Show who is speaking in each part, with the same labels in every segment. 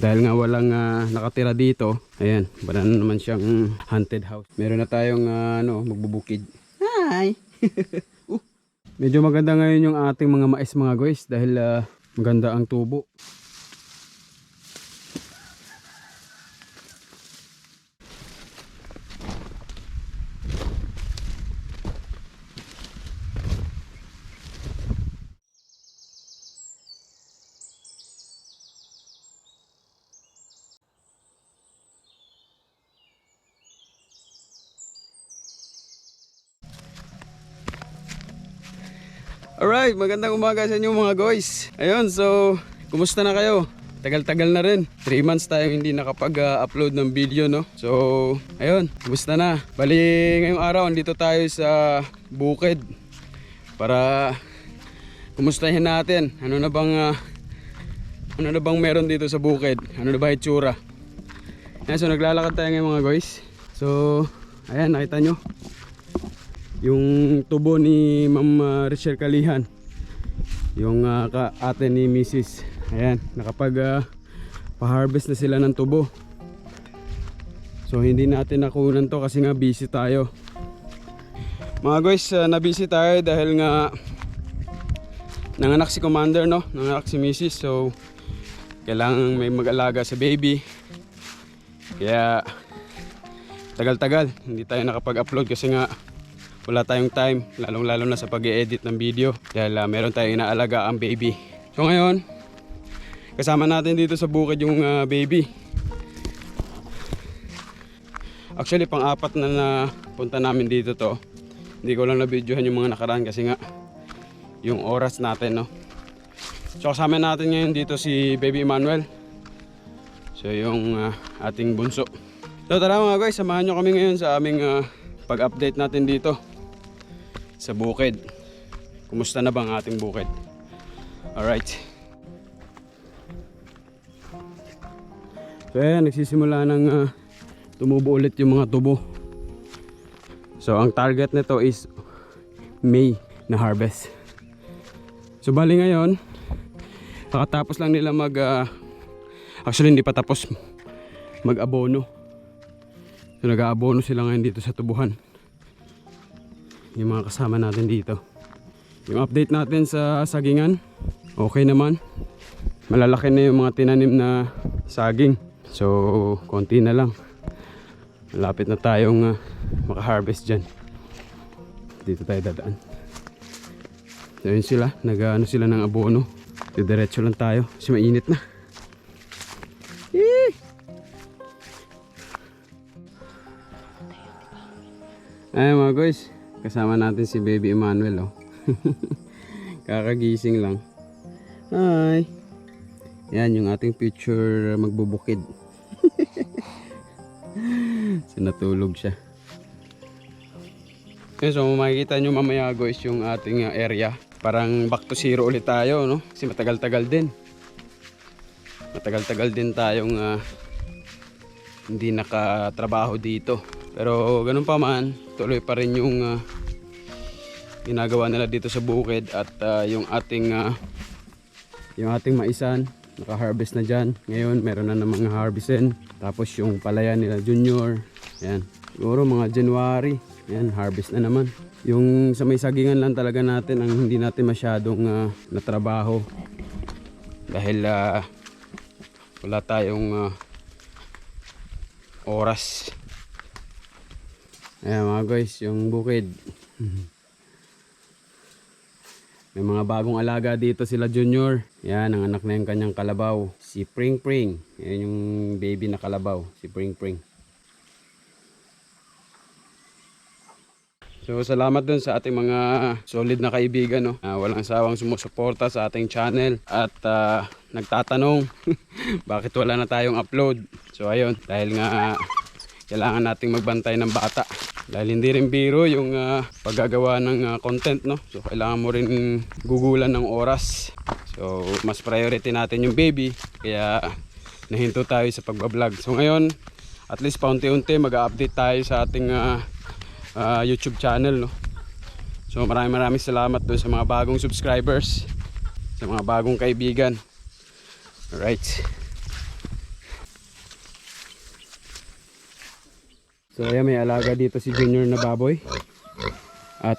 Speaker 1: Dahil nga walang nakatira dito. Ayan, wala na naman siyang haunted house. Meron na tayong magbubukid. Hi! Medyo maganda ngayon yung ating mga mais mga guys. Dahil maganda ang tubo. Alright, magandang umaga sa inyo mga guys. Ayun, so kumusta na kayo? Tagal-tagal na rin. 3 months tayong hindi nakapag-upload ng video, no? So, ayun, kumusta na? Bali, ngayong araw, andito tayo sa bukid para kumustahin natin. Ano na bang meron dito sa bukid? Ano na ba itsura? Ayan, so naglalakad tayo ngayon mga guys. So, ayan, nakita nyo yung tubo ni Ma'am Richelle Kalihan, yung ate ni Mrs. Ayan, nakapag pa-harvest na sila ng tubo. So hindi natin nakunan to kasi nga busy tayo mga guys. Na-busy tayo dahil nga nanganak si Commander, no? Nanganak si Mrs. So kailangan may mag-alaga sa baby, kaya tagal-tagal hindi tayo nakapag-upload kasi nga wala tayong time, lalong-lalo na sa pag-i-edit ng video dahil meron tayong inaalaga ang baby. So ngayon, kasama natin dito sa bukid yung baby. Actually, pang-apat na punta namin dito to. Hindi ko lang na-videohan yung mga nakaraan kasi nga yung oras natin, no? So kasama natin ngayon dito si Baby Emmanuel. So yung ating bunso. So tara mga guys, samahan nyo kami ngayon sa aming pag-update natin dito sa bukid. Kumusta na bang ating bukid? Alright. So ayan, nagsisimula ng tumubo ulit yung mga tubo. So ang target nito is May na harvest. So bali ngayon, pakatapos lang nila actually hindi pa tapos mag-abono. So nag-aabono sila ngayon dito sa tubuhan. Yung mga kasama natin dito. Yung update natin sa sagingan, okay naman. Malalaki na yung mga tinanim na saging. So konti na lang. Malapit na tayong maka-harvest dyan. Dito tayo dadaan. So yun sila, nag-ano sila ng abono. Diretso lang tayo kasi mainit na. Ay mga guys, kasama natin si Baby Emmanuel, oh. Kakagising lang. Hi. Yan yung ating future magbubukid. So natulog siya. Okay, so makikita nyo mamaya guys yung ating area. Parang back to zero ulit tayo, no? Kasi matagal-tagal din. Matagal-tagal din tayong hindi nakatrabaho dito. Pero ganun pa man, tuloy pa rin yung ginagawa nila dito sa bukid. At yung ating maisan, naka-harvest na dyan. Ngayon meron na namang harvestin. Tapos yung palaya nila Junior, yan, siguro mga January, yan, harvest na naman. Yung sa may sagingan lang talaga natin ang hindi natin masyadong natrabaho. Dahil wala tayong oras. Ayan mga guys, yung bukid. May mga bagong alaga dito sila Junior. Yan, ang anak na yung kanyang kalabaw, si Pring Pring. Yan yung baby na kalabaw, si Pring Pring. So salamat dun sa ating mga solid na kaibigan, no? Walang sawang sumusuporta sa ating channel. At nagtatanong bakit wala na tayong upload. So ayun, dahil nga kailangan nating magbantay ng bata. Dahil hindi rin biro yung paggagawa ng content, no? So kailangan mo rin gugulan ng oras. So mas priority natin yung baby, kaya nahinto tayo sa pagbablog. So ngayon, at least paunti-unti mag-update tayo sa ating YouTube channel, no? So maraming salamat doon sa mga bagong subscribers, sa mga bagong kaibigan. Alright. So ayan, may alaga dito si Junior na baboy. At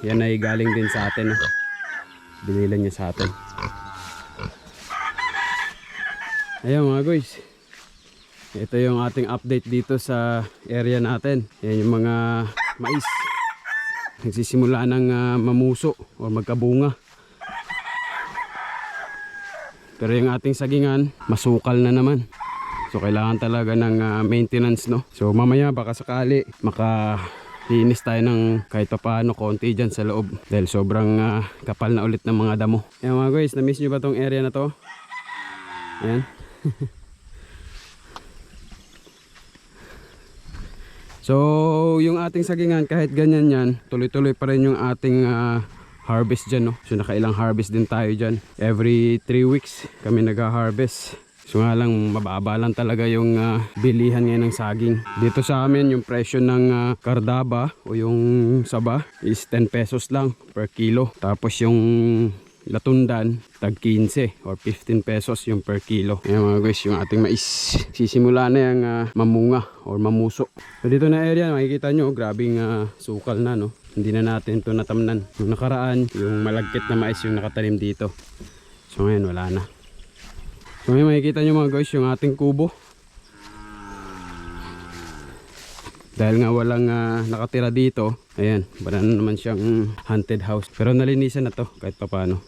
Speaker 1: yan ay galing din sa atin. No? Binilan niya sa atin. Ayan mga guys. Ito yung ating update dito sa area natin. Yan yung mga mais. Nagsisimula ng mamuso o magkabunga. Pero yung ating sagingan, masukal na naman. So kailangan talaga ng maintenance, no. So mamaya baka sakali makalinis tayo ng kahit paano konti dyan sa loob. Dahil sobrang kapal na ulit ng mga damo. Ayan mga guys, na-miss nyo ba tong area na to? Ayan. So yung ating sagingan kahit ganyan yan, tuloy-tuloy pa rin yung ating harvest dyan, no? So nakailang harvest din tayo dyan. Every 3 weeks kami nag-harvest. So nga lang mababa lang talaga yung bilihan ngayon ng saging. Dito sa amin yung presyo ng kardaba o yung saba is 10 pesos lang per kilo. Tapos yung latundan tag 15 or 15 pesos yung per kilo. Ayan mga guys, yung ating mais sisimula na yung mamunga or mamuso. So dito na area makikita nyo, grabing sukal na, no. Hindi na natin ito natamnan. Yung nakaraan, yung malagkit na mais yung nakatanim dito. So ngayon wala na. So ngayon makikita nyo mga guys yung ating kubo. Dahil nga walang nakatira dito, ayan, wala na naman siyang haunted house. Pero nalinisan na to kahit papano.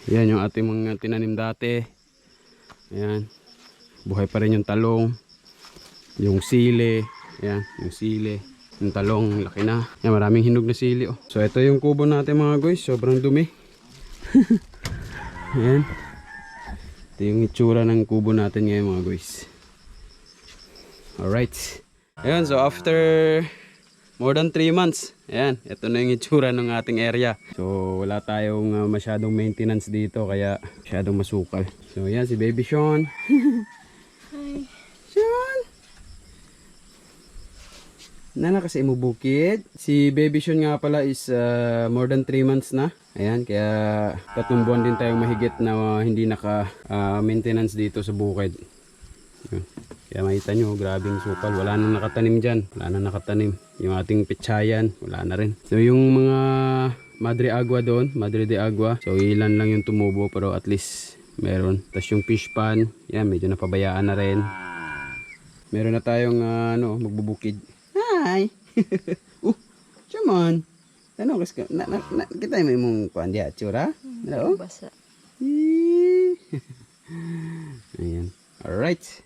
Speaker 1: Ayan yung ating mga tinanim dati. Ayan, buhay pa rin yung talong, yung sili. Ayan, yung sili, yung talong, laki na. Ayan, maraming hinog na sili, oh. So ito yung kubo natin mga guys, sobrang dumi. Ayan, ito yung itsura ng kubo natin ngayon mga guys. Alright. Ayan, so after more than 3 months, ayan, ito na yung itsura ng ating area. So wala tayong masyadong maintenance dito, kaya masyadong masukal. So ayan, si Baby Sean. Hi Sean! Nana kasi imubukid. Si Baby Sean nga pala is more than 3 months na. Ayan, kaya 3 buwan din tayong mahigit na hindi naka maintenance dito sa bukid. Ayan. Kaya makita nyo, grabing sukal. Wala nang nakatanim dyan. Wala nang nakatanim. Yung ating pitsayan, wala na rin. So yung mga Madre Agua doon, Madre de Agua. So ilan lang yung tumubo pero at least meron. Tapos yung fish pan, yan, medyo napabayaan na rin. Meron na tayong magbubukid. Hi! Come on! Ano, kita mo yung kuhan diya, tsura? Hello?
Speaker 2: Basa.
Speaker 1: Ayan. Alright.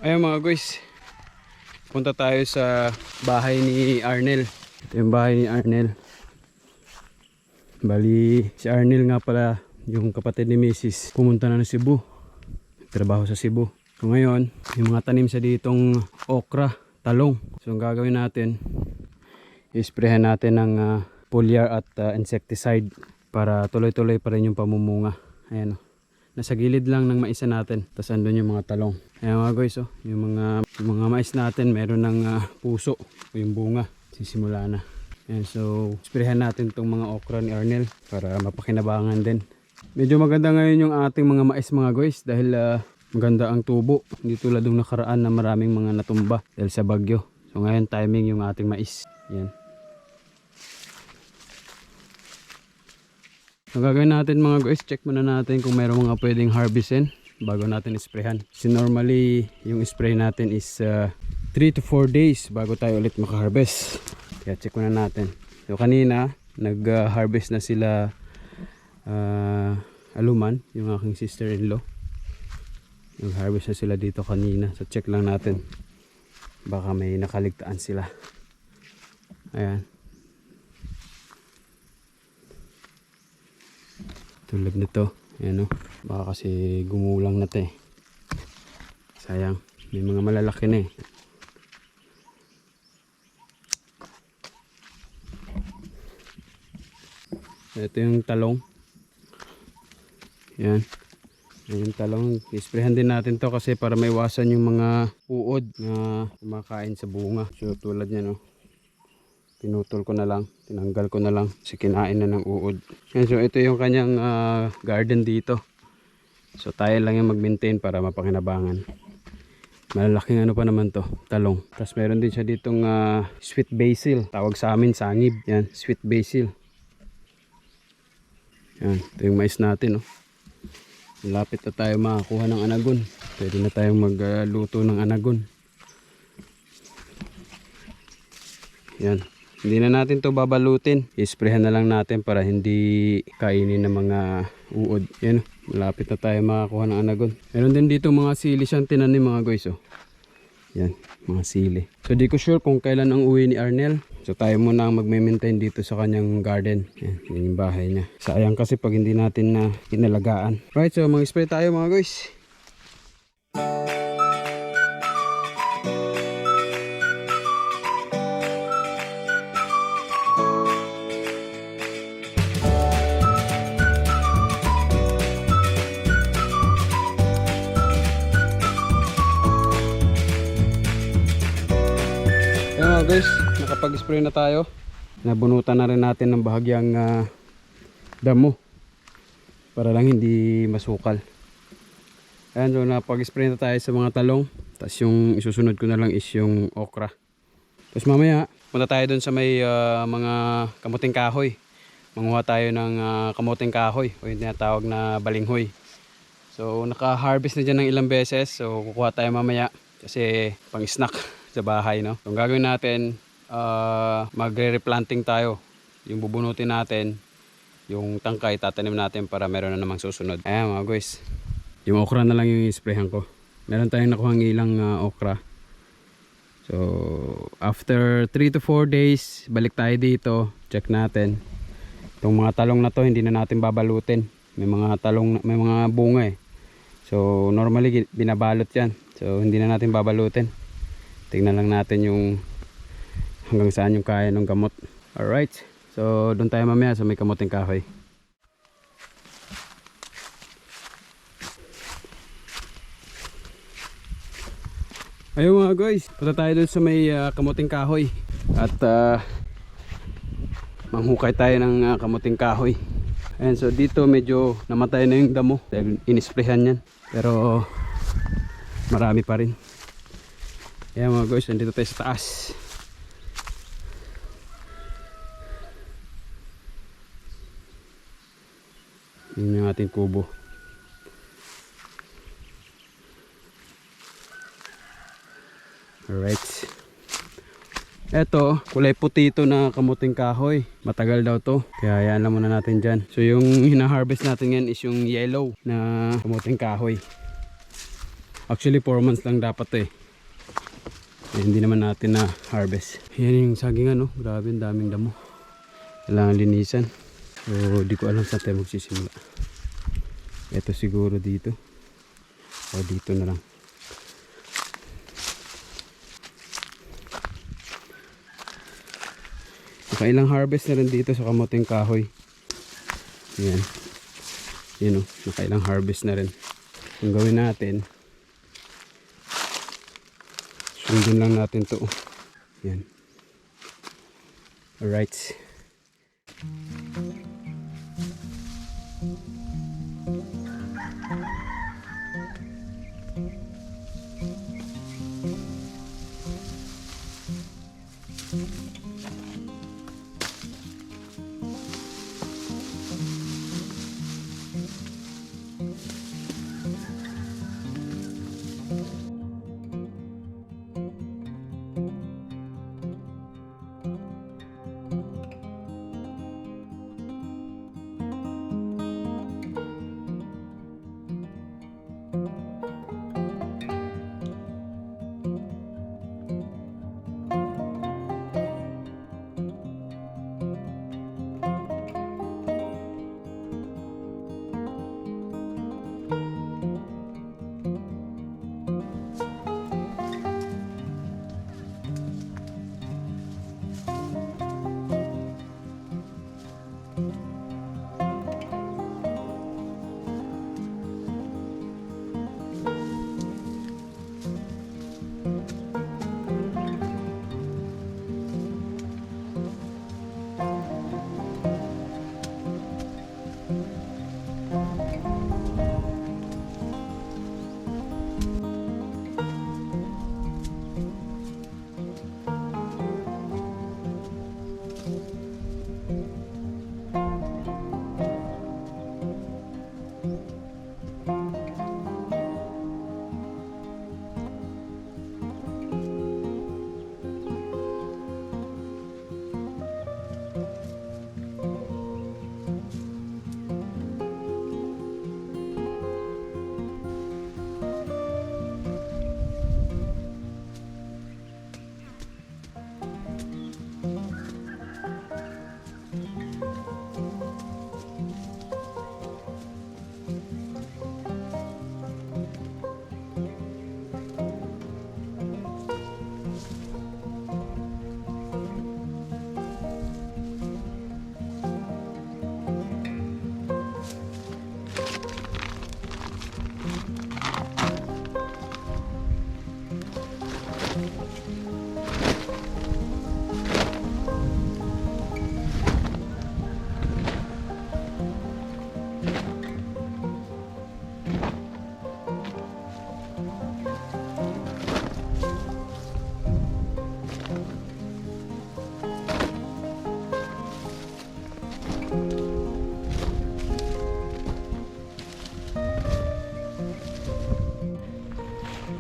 Speaker 1: Ayun mga guys, punta tayo sa bahay ni Arnel. Ito yung bahay ni Arnel. Bali, si Arnel nga pala, yung kapatid ni Mrs. pumunta na ng Cebu. Trabaho sa Cebu. So ngayon, yung mga tanim sa ditong okra, talong. So ang gagawin natin, isprehan natin ng foliar at insecticide para tuloy-tuloy pa rin yung pamumunga. Ayan o. Nasa gilid lang ng mais natin. Tapos andun yung mga talong. Ayan mga guys, oh, yung mga mais natin meron ng puso o yung bunga. Sisimula na. Ayan, so sprayan natin itong mga okra ni Arnel para mapakinabangan din. Medyo maganda ngayon yung ating mga mais mga guys dahil maganda ang tubo. Hindi tulad ng nakaraan na maraming mga natumba dahil sa bagyo. So ngayon timing yung ating mais. Ayan. So gagawin natin mga guys, check muna natin kung mayroong mga pwedeng harvestin bago natin isprehan. Kasi normally yung spray natin is 3 to 4 days bago tayo ulit makaharvest. Kaya check muna natin. So kanina nag-harvest na sila Aluman, yung aking sister-in-law. Nag-harvest na sila dito kanina. So check lang natin. Baka may nakaligtaan sila. Ayan. Tulad nito, ayan o, baka kasi gumulang na ito eh. Sayang, may mga malalaki na eh. Ito yung talong. Ayan. Ayan yung talong. Isprehan din natin to kasi para maiwasan yung mga uod na kumakain sa bunga. So tulad yan o. pinutol ko na lang, tinanggal ko na lang kasi kinain na ng uod. Yan, so ito yung kanyang garden dito. So tayo lang yung mag-maintain para mapakinabangan. Malalaking ano pa naman to, talong. Tapos meron din siya ditong sweet basil. Tawag sa amin sangib. Yan, sweet basil. Yan, ito yung mais natin. Oh. Malapit na tayo makakuha ng anagon. Pwede na tayong magluto ng anagon. Yan. Hindi na natin to babalutin. I-sprayhan na lang natin para hindi kainin ng mga uod. Yan. Malapit na tayo makakuha ng anagon. Meron din dito mga sili siyang tinanim mga guys. Oh. Yan. Mga sili. So di ko sure kung kailan ang uwi ni Arnel. So tayo muna ang magme-maintain dito sa kanyang garden. Yan. Yan yung bahay niya. Sayang kasi pag hindi natin na kinalagaan. Right. So mag-spray tayo mga guys. Guys, nakapag-spray na tayo. Nabunutan na rin natin ng bahagyang damo para lang hindi masukal. Ayan, so napag-spray na tayo sa mga talong. Tapos yung isusunod ko na lang is yung okra. Tapos mamaya punta tayo dun sa may mga kamuting kahoy. Manguha tayo ng kamuting kahoy o yung tinatawag na balinghoy. So naka-harvest na dyan ng ilang beses. So kukuha tayo mamaya kasi pang snack sa bahay, no? So, ang gagawin natin, magre-replanting tayo. Yung bubunutin natin, yung tangkay, tatanim natin para meron na namang susunod. Ayan mga guys, yung okra na lang yung isprayhan ko. Meron tayong nakuhang ilang okra. So, after 3 to 4 days, balik tayo dito, check natin. Itong mga talong na to, hindi na natin babalutin. May mga talong, may mga bunga eh. So, normally, binabalot yan. So, hindi na natin babalutin. Tingnan lang natin yung hanggang saan yung kaya ng gamot. Alright. So doon tayo mamaya sa may kamuting kahoy. Ayun mga guys. Punta tayo doon sa may kamuting kahoy. At manghukay tayo ng kamuting kahoy. Ayan, so dito medyo namatay na yung damo. Dahil inisprayhan yan. Pero marami pa rin. Ayan mga guys, nandito tayo sa taas. Yun yung ating kubo. Alright. Eto, kulay puti ito na kamuting kahoy. Matagal daw to. Kaya ayan lang muna natin dyan. So yung hina-harvest natin yan is yung yellow na kamuting kahoy. Actually 4 months lang dapat to eh. Hindi naman natin na harvest. Yan yung saging ano. Grabe, ang daming damo. Kailangan linisan. So di ko alam saan tayo magsisimula. Ito siguro dito. O dito na lang. Nakailang harvest na rin dito sa kamuting kahoy. Yan. Yan o. Nakailang harvest na rin. Ang gawin natin, sundin lang natin to. Yan. Alright.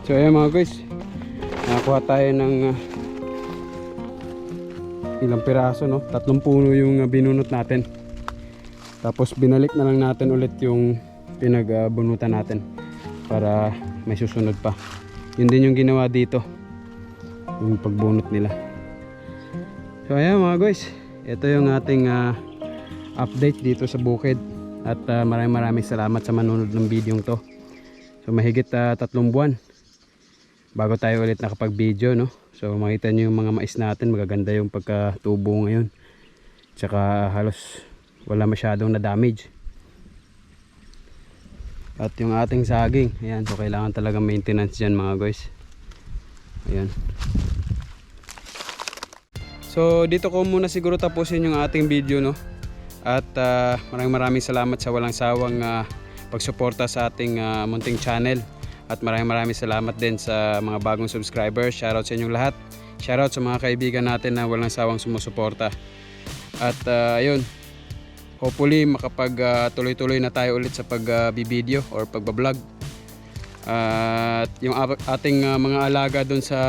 Speaker 1: So ayan mga guys, nakakuha tayo ng ilang piraso, no? 3 puno yung binunot natin. Tapos binalik na lang natin ulit yung pinagbunutan natin para may susunod pa. Yun din yung ginawa dito, yung pagbunot nila. So ayan mga guys, ito yung ating update dito sa bukid. At maraming salamat sa manonood ng video to. So mahigit 3 buwan bago tayo ulit nakapag-video, no? So makita nyo yung mga mais natin, magaganda yung pagkatubo ngayon. Tsaka halos wala masyadong na-damage. At yung ating saging, ayan, so kailangan talaga maintenance dyan mga guys. Ayan. So dito ko muna siguro tapusin yung ating video, no? At maraming salamat sa walang sawang pagsuporta sa ating munting channel. At maraming salamat din sa mga bagong subscribers. Shoutout sa inyong lahat. Shoutout sa mga kaibigan natin na walang sawang sumusuporta. At ayun, hopefully makapag tuloy-tuloy na tayo ulit sa pag-video or pagbablog. At yung ating mga alaga doon sa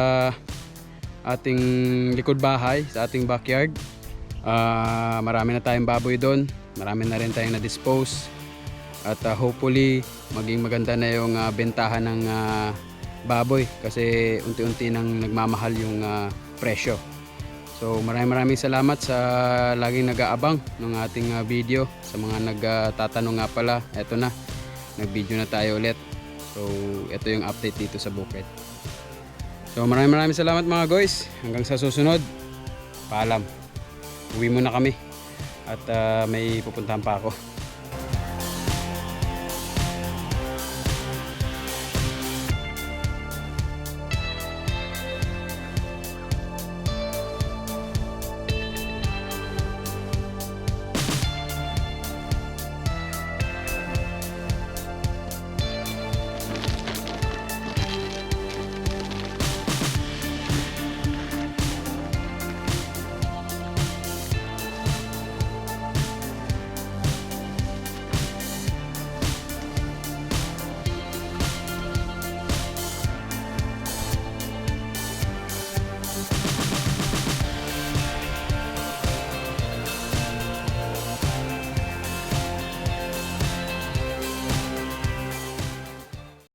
Speaker 1: ating likod bahay, sa ating backyard, marami na tayong baboy doon. Marami na rin tayong na-dispose. At hopefully maging maganda na yung bentahan ng baboy kasi unti-unti nang nagmamahal yung presyo. So maraming salamat sa laging nag-aabang ng ating video. Sa mga nagtatanong nga pala, eto na, nag-video na tayo ulit. So ito yung update dito sa bukid. So maraming salamat mga guys. Hanggang sa susunod, paalam. Uwi muna kami at may pupuntahan pa ako.